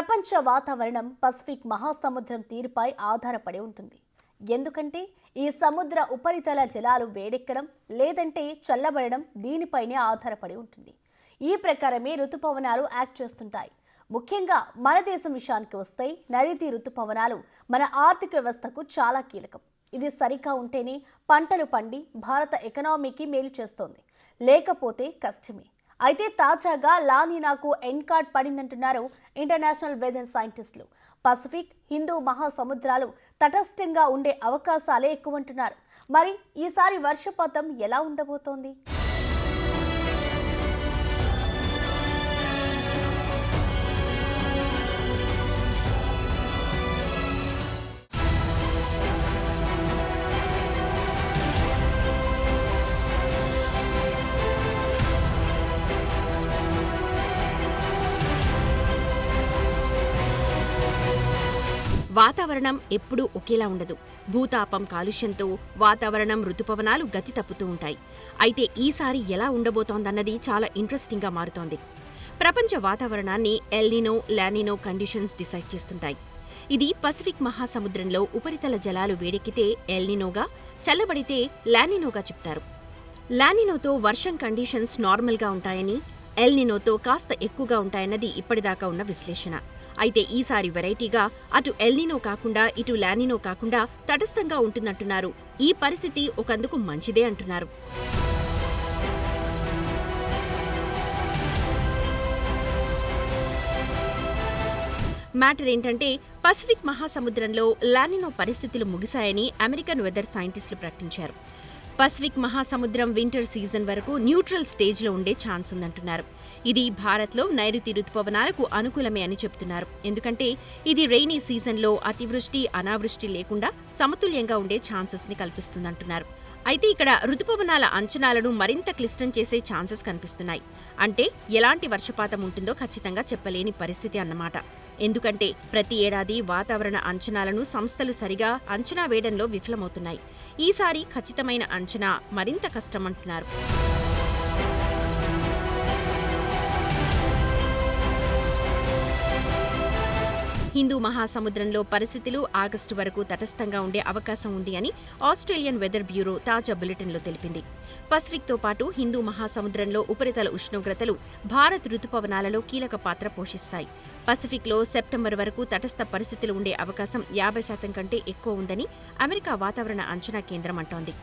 ప్రపంచ వాతావరణం పసిఫిక్ మహాసముద్రం తీరుపై ఆధారపడి ఉంటుంది. ఎందుకంటే ఈ సముద్ర ఉపరితల జలాలు వేడెక్కడం లేదంటే చల్లబడడం దీనిపైనే ఆధారపడి ఉంటుంది. ఈ ప్రకారమే ఋతుపవనాలు యాక్ట్ చేస్తుంటాయి. ముఖ్యంగా మన దేశం విషయానికి వస్తే నైరుతి ఋతుపవనాలు మన ఆర్థిక వ్యవస్థకు చాలా కీలకం. ఇది సరిగా ఉంటేనే పంటలు పండి భారత ఎకనామీకి మేలు చేస్తోంది, లేకపోతే కష్టమే. అయితే తాజాగా లానినాకు ఎండ్ కార్డ్ పడిందంటున్నారు ఇంటర్నేషనల్ వెదర్ సైంటిస్టులు. పసిఫిక్, హిందూ మహాసముద్రాలు తటస్థంగా ఉండే అవకాశాలే ఎక్కువంటున్నారు. మరి ఈసారి వర్షపాతం ఎలా ఉండబోతోంది? వాతావరణం ఎప్పుడూ ఒకేలా ఉండదు. భూతాపం, కాలుష్యంతో వాతావరణం, ఋతుపవనాలు గతి తప్పుతూ ఉంటాయి. అయితే ఈసారి ఎలా ఉండబోతోందన్నది చాలా ఇంట్రెస్టింగ్గా మారుతోంది. ప్రపంచ వాతావరణాన్ని ఎల్నినో, లానినో కండిషన్స్ డిసైడ్ చేస్తుంటాయి. ఇది పసిఫిక్ మహాసముద్రంలో ఉపరితల జలాలు వేడెక్కితే ఎల్నినోగా, చల్లబడితే లానినోగా చెప్తారు. లానినోతో వర్షం కండిషన్స్ నార్మల్గా ఉంటాయని, ఎల్నినోతో కాస్త ఎక్కువగా ఉంటాయన్నది ఇప్పటిదాకా ఉన్న విశ్లేషణ. అయితే ఈసారి వెరైటీగా అటు ఎల్నినో కాకుండా ఇటు లానినో కాకుండా తటస్థంగా ఉంటుందంటున్నారు. ఈ పరిస్థితి ఒకందుకు మంచిదే అంటున్నారు. మ్యాటర్ ఏంటంటే పసిఫిక్ మహాసముద్రంలో లానినో పరిస్థితులు ముగిశాయని అమెరికన్ వెదర్ సైంటిస్టులు ప్రకటించారు. పసిఫిక్ మహాసముద్రం వింటర్ సీజన్ వరకు న్యూట్రల్ స్టేజ్లో ఉండే ఛాన్స్ ఉందంటున్నారు. ఇది భారత్లో నైరుతి ఋతుపవనాలకు అనుకూలమే అని చెబుతున్నారు. ఎందుకంటే ఇది రెయినీ సీజన్లో అతివృష్టి, అనావృష్టి లేకుండా సమతుల్యంగా ఉండే ఛాన్సెస్ని కల్పిస్తుందంటున్నారు. అయితే ఇక్కడ ఋతుపవనాల అంచనాలను మరింత క్లిష్టం చేసే ఛాన్సెస్ కనిపిస్తున్నాయి. అంటే ఎలాంటి వర్షపాతం ఉంటుందో ఖచ్చితంగా చెప్పలేని పరిస్థితి అన్నమాట. ఎందుకంటే ప్రతి ఏడాది వాతావరణ అంచనాలను సంస్థలు సరిగా అంచనా వేయడంలో విఫలమవుతున్నాయి. ఈసారి ఖచ్చితమైన అంచనా మరింత కష్టమంటున్నారు. హిందూ మహాసముద్రంలో పరిస్థితులు ఆగస్టు వరకు తటస్థంగా ఉండే అవకాశం ఉంది అని ఆస్ట్రేలియన్ వెదర్ బ్యూరో తాజా బులెటిన్లో తెలిపింది. పసిఫిక్తో పాటు హిందూ మహాసముద్రంలో ఉపరితల ఉష్ణోగ్రతలు భారత్ ఋతుపవనాలలో కీలక పాత్ర పోషిస్తాయి. పసిఫిక్లో సెప్టెంబర్ వరకు తటస్థ పరిస్థితులు ఉండే అవకాశం 50% కంటే ఎక్కువ ఉందని అమెరికా వాతావరణ అంచనా కేంద్రం అంటోంది.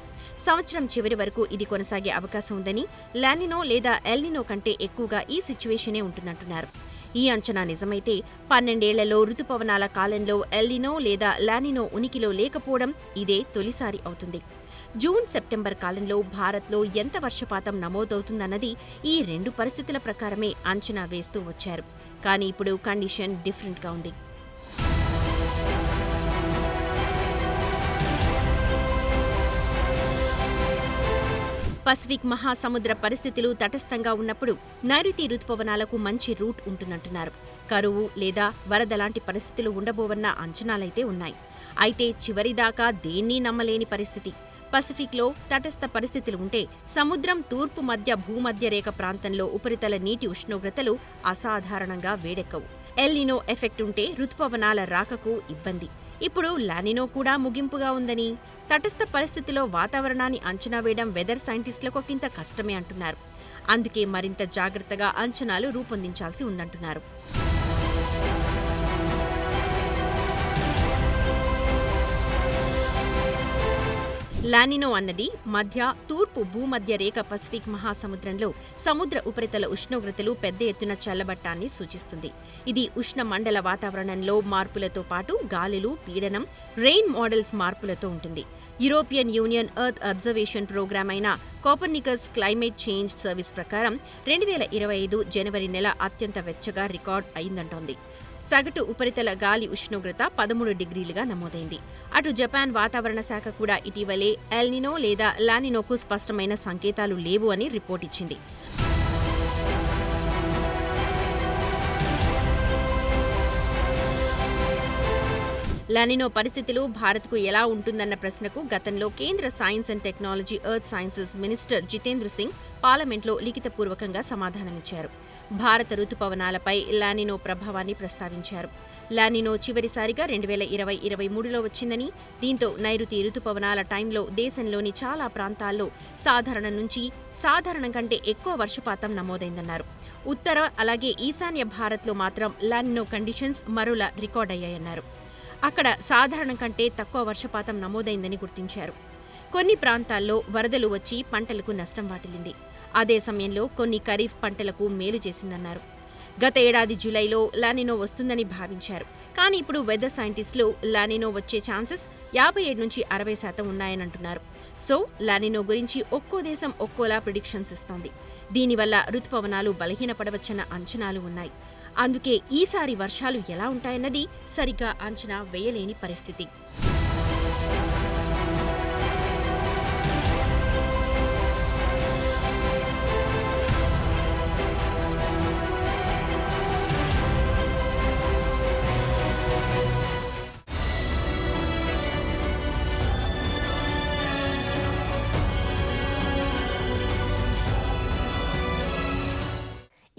సంవత్సరం చివరి వరకు ఇది కొనసాగే అవకాశం ఉందని, లానినో లేదా ఎల్నినో కంటే ఎక్కువగా ఈ సిచ్యువేషనే ఉంటుందంటున్నారు. ఈ అంచనా నిజమైతే 12 ఏళ్లలో ఋతుపవనాల కాలంలో ఎల్నినో లేదా లానినో ఉనికిలో లేకపోవడం ఇదే తొలిసారి అవుతుంది. జూన్, సెప్టెంబర్ కాలంలో భారత్లో ఎంత వర్షపాతం నమోదవుతుందన్నది ఈ రెండు పరిస్థితుల ప్రకారమే అంచనా వేస్తూ వచ్చారు. కానీ ఇప్పుడు కండిషన్ డిఫరెంట్గా ఉంది. పసిఫిక్ మహాసముద్ర పరిస్థితులు తటస్థంగా ఉన్నప్పుడు నైరుతి ఋతుపవనాలకు మంచి రూట్ ఉంటుందంటున్నారు. కరువు లేదా వరద లాంటి పరిస్థితులు ఉండబోవన్న అంచనాలైతే ఉన్నాయి. అయితే చివరిదాకా దేన్నీ నమ్మలేని పరిస్థితి. పసిఫిక్లో తటస్థ పరిస్థితులు ఉంటే సముద్రం తూర్పు మధ్య భూమధ్య రేఖ ప్రాంతంలో ఉపరితల నీటి ఉష్ణోగ్రతలు అసాధారణంగా వేడెక్కవు. ఎల్నినో ఎఫెక్ట్ ఉంటే ఋతుపవనాల రాకకు ఇబ్బంది. ఇప్పుడు లానినో కూడా ముగింపుగా ఉందని, తటస్థ పరిస్థితిలో వాతావరణాన్ని అంచనా వేయడం వెదర్ సైంటిస్టులకు ఒకంత కష్టమే అంటున్నారు. అందుకే మరింత జాగ్రత్తగా అంచనాలు రూపొందించాల్సి ఉందంటున్నారు. లానినో అన్నది మధ్య, తూర్పు భూమధ్య రేఖ పసిఫిక్ మహాసముద్రంలో సముద్ర ఉపరితల ఉష్ణోగ్రతలు పెద్ద ఎత్తున చల్లబట్టాన్ని సూచిస్తుంది. ఇది ఉష్ణ మండల వాతావరణంలో మార్పులతో పాటు గాలులు, పీడనం, రెయిన్ మోడల్స్ మార్పులతో ఉంటుంది. European union earth observation programme అయిన కోపర్నికస్ క్లైమేట్ చేంజ్ సర్వీస్ ప్రకారం 2025 జనవరి నెల అత్యంత వెచ్చగా రికార్డ్ అయిందంటోంది. సగటు ఉపరితల గాలి ఉష్ణోగ్రత 13 డిగ్రీలుగా నమోదైంది. అటు జపాన్ వాతావరణ శాఖ కూడా ఇటీవలే ఎల్నినో లేదా లానినోకు స్పష్టమైన సంకేతాలు లేవు అని రిపోర్ట్ ఇచ్చింది. లానినో పరిస్థితులు భారత్కు ఎలా ఉంటుందన్న ప్రశ్నకు గతంలో కేంద్ర science and technology earth sciences minister Jitendra Singh పార్లమెంట్లో లిఖితపూర్వకంగా సమాధానమిచ్చారు. భారత రుతుపవనాలపై లానినో ప్రభావాన్ని ప్రస్తావించారు. లానినో చివరిసారిగా 2020-23లో వచ్చిందని, దీంతో నైరుతి రుతుపవనాల టైంలో దేశంలోని చాలా ప్రాంతాల్లో సాధారణం నుంచి సాధారణం కంటే ఎక్కువ వర్షపాతం నమోదైందన్నారు. ఉత్తర అలాగే ఈశాన్య భారత్లో మాత్రం లానినో కండిషన్స్ మరోలా రికార్డయ్యాయన్నారు. అక్కడ సాధారణం కంటే తక్కువ వర్షపాతం నమోదైందని గుర్తించారు. కొన్ని ప్రాంతాల్లో వరదలు వచ్చి పంటలకు నష్టం వాటిల్లింది. అదే సమయంలో కొన్ని ఖరీఫ్ పంటలకు మేలు చేసిందన్నారు. గత ఏడాది జూలైలో లానినో వస్తుందని భావించారు. కానీ ఇప్పుడు వెదర్ సైంటిస్టులు లానినో వచ్చే ఛాన్సెస్ 57-60% ఉన్నాయనంటున్నారు. సో లానినో గురించి ఒక్కో దేశం ఒక్కోలా ప్రిడిక్షన్స్ ఇస్తోంది. దీనివల్ల రుతుపవనాలు బలహీనపడవచ్చన్న అంచనాలు ఉన్నాయి. అందుకే ఈసారి వర్షాలు ఎలా ఉంటాయన్నది సరిగ్గా అంచనా వేయలేని పరిస్థితి.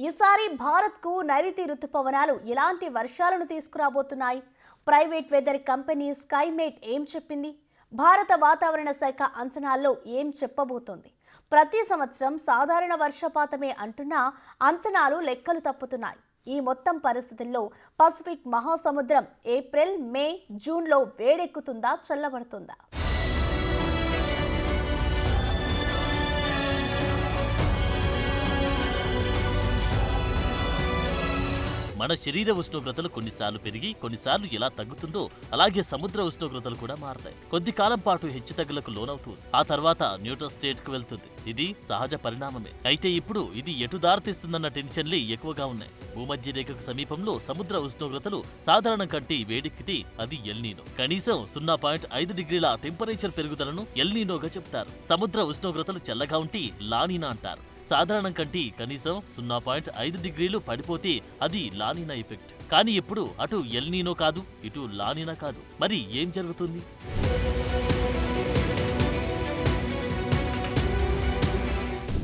ఈసారి భారత్కు నైరుతి రుతుపవనాలు ఎలాంటి వర్షాలను తీసుకురాబోతున్నాయి? ప్రైవేట్ వెదర్ కంపెనీ స్కైమేట్ ఏం చెప్పింది? భారత వాతావరణ శాఖ అంచనాల్లో ఏం చెప్పబోతోంది? ప్రతి సంవత్సరం సాధారణ వర్షపాతమే అంటున్నా అంచనాలు లెక్కలు తప్పుతున్నాయి. ఈ మొత్తం పరిస్థితుల్లో పసిఫిక్ మహాసముద్రం ఏప్రిల్, మే, జూన్లో వేడెక్కుతుందా, చల్లబడుతుందా? మన శరీర ఉష్ణోగ్రతలు కొన్నిసార్లు పెరిగి కొన్నిసార్లు ఎలా తగ్గుతుందో అలాగే సముద్ర ఉష్ణోగ్రతలు కూడా మారతాయి. కొద్ది కాలం పాటు హెచ్చుతగ్గులకు లోనవుతుంది. ఆ తర్వాత న్యూట్రల్ స్టేట్ కు వెళ్తుంది. ఇది సహజ పరిణామమే. అయితే ఇప్పుడు ఇది ఎటు దారితీస్తుందన్న టెన్షన్లే ఎక్కువగా ఉన్నాయి. భూమధ్య రేఖకు సమీపంలో సముద్ర ఉష్ణోగ్రతలు సాధారణం కంటే వేడెక్కితే అది ఎల్నీనో. కనీసం 0.5 డిగ్రీల టెంపరేచర్ పెరుగుదలను ఎల్నీనోగా చెప్తారు. సముద్ర ఉష్ణోగ్రతలు చల్లగా ఉంటే లానినా అంటారు. సాధారణం కంటే కనీసం 0.5 డిగ్రీలు పడిపోతే అది లానినా ఎఫెక్ట్. కానీ ఇప్పుడు అటు ఎల్నీనో కాదు, ఇటు లానినా కాదు. మరి ఏం జరుగుతుంది?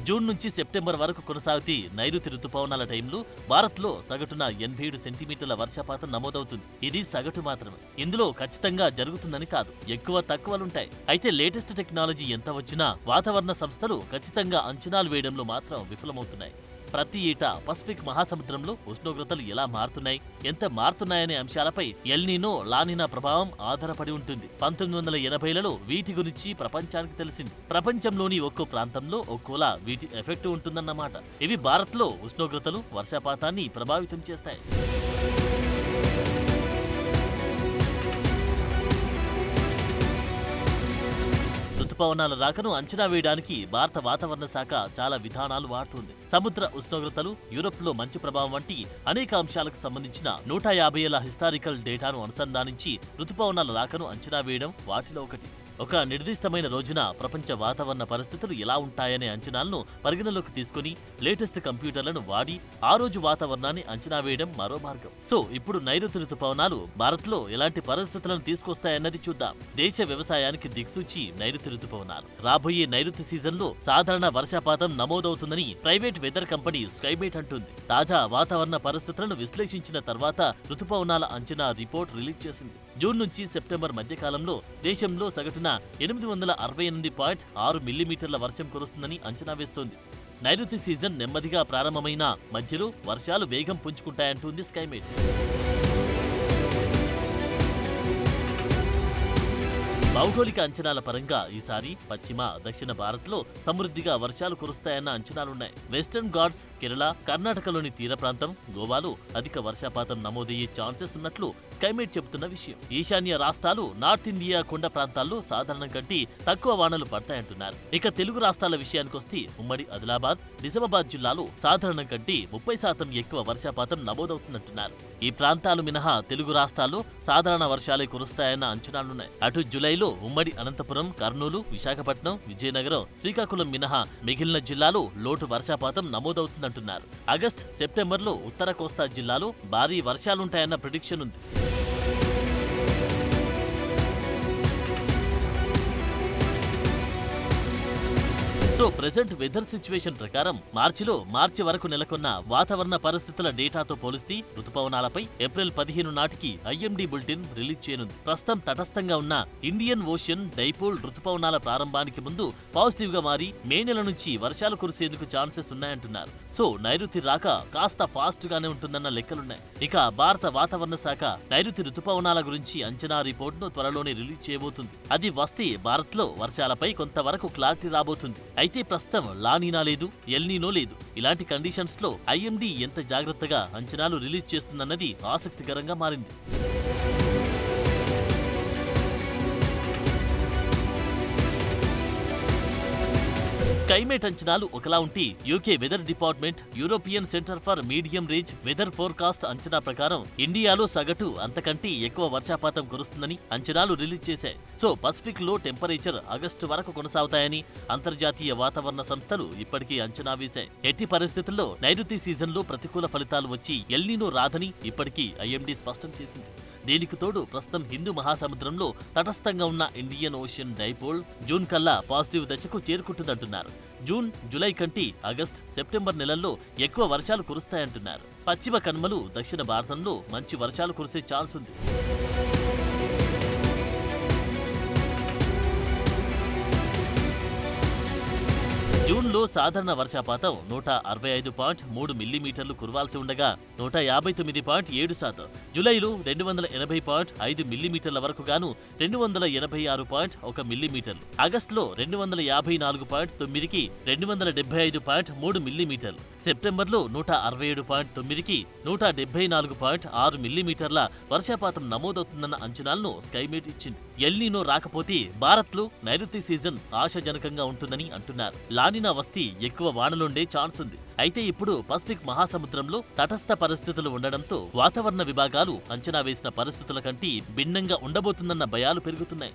జూన్ నుంచి సెప్టెంబర్ వరకు కొనసాగుతీ నైరుతి రుతుపవనాల టైంలో భారత్లో సగటున 87 సెంటీమీటర్ల వర్షపాతం నమోదవుతుంది. ఇది సగటు మాత్రమే. ఇందులో ఖచ్చితంగా జరుగుతుందని కాదు, ఎక్కువ తక్కువలుంటాయి. అయితే లేటెస్ట్ టెక్నాలజీ ఎంత వచ్చినా వాతావరణ సంస్థలు ఖచ్చితంగా అంచనాలు వేయడంలో మాత్రం విఫలమవుతున్నాయి. ప్రతి ఏటా పసిఫిక్ మహాసముద్రంలో ఉష్ణోగ్రతలు ఎలా మారుతున్నాయి, ఎంత మారుతున్నాయనే అంశాలపై ఎల్నీనో, లానినా ప్రభావం ఆధారపడి ఉంటుంది. 1980లలో వీటి గురించి ప్రపంచానికి తెలిసింది. ప్రపంచంలోని ఒక్కో ప్రాంతంలో ఒక్కోలా వీటి ఎఫెక్ట్ ఉంటుందన్నమాట. ఇవి భారత్లో ఉష్ణోగ్రతలు, వర్షపాతాన్ని ప్రభావితం చేస్తాయి. రుతుపవనాల రాకను అంచనా వేయడానికి భారత వాతావరణ శాఖ చాలా విధానాలు వాడుతుంది. సముద్ర ఉష్ణోగ్రతలు, యూరోప్లో మంచు ప్రభావం వంటి అనేక అంశాలకు సంబంధించిన 150 ఏళ్ల హిస్టారికల్ డేటాను అనుసంధానించి రుతుపవనాల రాకను అంచనా వేయడం వాటిలో ఒకటి. ఒక నిర్దిష్టమైన రోజున ప్రపంచ వాతావరణ పరిస్థితులు ఎలా ఉంటాయనే అంచనాలను పరిగణలోకి తీసుకుని లేటెస్ట్ కంప్యూటర్లను వాడి ఆ రోజు వాతావరణాన్ని అంచనా వేయడం మరో మార్గం. సో ఇప్పుడు నైరుతి రుతుపవనాలు భారత్లో ఎలాంటి పరిస్థితులను తీసుకొస్తాయన్నది చూద్దాం. దేశ వ్యవసాయానికి దిక్సూచి నైరుతి రుతుపవనాలు. రాబోయే నైరుతి సీజన్లో సాధారణ వర్షపాతం నమోదవుతుందని ప్రైవేట్ వెదర్ కంపెనీ స్కైమేట్ అంటుంది. తాజా వాతావరణ పరిస్థితులను విశ్లేషించిన తర్వాత రుతుపవనాల అంచనా రిపోర్ట్ రిలీజ్ చేసింది. జూన్ నుంచి సెప్టెంబర్ మధ్యకాలంలో దేశంలో సగటున 868.6 మిల్లీమీటర్ల వర్షం కురుస్తుందని అంచనా వేస్తోంది. నైరుతి సీజన్ నెమ్మదిగా ప్రారంభమైన మధ్యలో వర్షాలు వేగం పుంజుకుంటాయంటోంది స్కైమేట్. భౌగోళిక అంచనాల పరంగా ఈసారి పశ్చిమ, దక్షిణ భారత్లో సమృద్ధిగా వర్షాలు కురుస్తాయన్న అంచనాలున్నాయి. వెస్టర్న్ ఘాట్స్, కేరళ, కర్ణాటకలోని తీర ప్రాంతం, గోవాలో అధిక వర్షపాతం నమోదయ్యే ఛాన్సెస్ ఉన్నట్లు స్కైమేట్ చెబుతున్న విషయం. ఈశాన్య రాష్ట్రాలు, నార్త్ ఇండియా కొండ ప్రాంతాల్లో సాధారణం కంటే తక్కువ వానలు పడతాయంటున్నారు. ఇక తెలుగు రాష్ట్రాల విషయానికొస్తే ఉమ్మడి ఆదిలాబాద్, నిజామాబాద్ జిల్లాలో సాధారణం కంటే 30% ఎక్కువ వర్షపాతం నమోదవుతున్నట్టున్నారు. ఈ ప్రాంతాలు మినహా తెలుగు రాష్ట్రాల్లో సాధారణ వర్షాలే కురుస్తాయన్న అంచనాలున్నాయి. అటు జూలైలో ఉమ్మడి అనంతపురం, కర్నూలు, విశాఖపట్నం, విజయనగరం, శ్రీకాకుళం మినహా మిగిలిన జిల్లాలో లోటు వర్షపాతం నమోదవుతుందంటున్నారు. ఆగస్టు, సెప్టెంబర్లో ఉత్తర కోస్తా జిల్లాలో భారీ వర్షాలుంటాయన్న ప్రిడిక్షన్ ఉంది. సో ప్రెజెంట్ వెదర్ సిచ్యువేషన్ ప్రకారం మార్చి వరకు నెలకొన్న వాతావరణ పరిస్థితుల డేటాతో పోలిస్తే రుతుపవనాలపై ఏప్రిల్ 15 నాటికి ఐఎండీ బులెటిన్ రిలీజ్ చేయనుంది. ప్రస్తుతం తటస్థంగా ఉన్న ఇండియన్ ఓషన్ డైపోల్ రుతుపవనాల ప్రారంభానికి ముందు పాజిటివ్ గా మారి మే నెల నుంచి వర్షాలు కురిసేందుకు ఛాన్సెస్ ఉన్నాయంటున్నారు. సో నైరుతి రాక కాస్త ఫాస్ట్ గానే ఉంటుందన్న లెక్కలున్నాయి. ఇక భారత వాతావరణ శాఖ నైరుతి రుతుపవనాల గురించి అంచనా రిపోర్టును త్వరలోనే రిలీజ్ చేయబోతుంది. అది వస్తే భారత్ లో వర్షాలపై కొంతవరకు క్లారిటీ రాబోతుంది. అయితే ప్రస్తుతం లానీనా లేదు, ఎల్నీనో లేదు. ఇలాంటి కండిషన్స్ లో ఐఎండీ ఎంత జాగ్రత్తగా అంచనాలు రిలీజ్ చేస్తుందన్నది ఆసక్తికరంగా మారింది. స్కైమేట్ అంచనాలు ఒకలా ఉంటే UK weather department European centre for medium range weather forecast అంచనా ప్రకారం ఇండియాలో సగటు అంతకంటే ఎక్కువ వర్షపాతం కురుస్తుందని అంచనాలు రిలీజ్ చేశాయి. సో పసిఫిక్ లో టెంపరేచర్ ఆగస్టు వరకు కొనసాగుతాయని అంతర్జాతీయ వాతావరణ సంస్థలు ఇప్పటికీ అంచనా వేశాయి. ఎట్టి పరిస్థితుల్లో నైరుతి సీజన్లో ప్రతికూల ఫలితాలు వచ్చి ఎల్నీనో రాదని ఇప్పటికీ ఐఎండీ స్పష్టం చేసింది. దీనికి తోడు ప్రస్తుతం హిందూ మహాసముద్రంలో తటస్థంగా ఉన్న ఇండియన్ ఓషన్ డైపోల్ జూన్ కల్లా పాజిటివ్ దశకు చేరుకుంటుందంటున్నారు. జూన్, జూలై కంటే ఆగస్ట్, సెప్టెంబర్ నెలల్లో ఎక్కువ వర్షాలు కురుస్తాయంటున్నారు. పశ్చిమ కనుమలు దక్షిణ భారతంలో మంచి వర్షాలు కురిసే ఛాన్స్ ఉంది. జూన్లో సాధారణ వర్షపాతం 165.3 మిల్లీమీటర్లు కురవాల్సి ఉండగా 159.7%, జూలైలో 280.5 మిల్లీమీటర్ల వరకు గాను 286.1 మిల్లీమీటర్లు, ఆగస్టులో 254.9కి 275.3 మిల్లీమీటర్లు, సెప్టెంబర్లో 167.9కి 174.6 మిల్లీమీటర్ల వర్షపాతం నమోదవుతుందన్న అంచనాలను స్కైమేట్ ఇచ్చింది. ఎల్నీనో రాకపోతే భారత్లో నైరుతి సీజన్ ఆశాజనకంగా ఉంటుందని అంటున్నారు. లానినా వస్తే ఎక్కువ వానలుండే ఛాన్స్ ఉంది. అయితే ఇప్పుడు పసిఫిక్ మహాసముద్రంలో తటస్థ పరిస్థితులు ఉండడంతో వాతావరణ విభాగాలు అంచనా వేసిన పరిస్థితుల కంటే భిన్నంగా ఉండబోతుందన్న భయాలు పెరుగుతున్నాయి.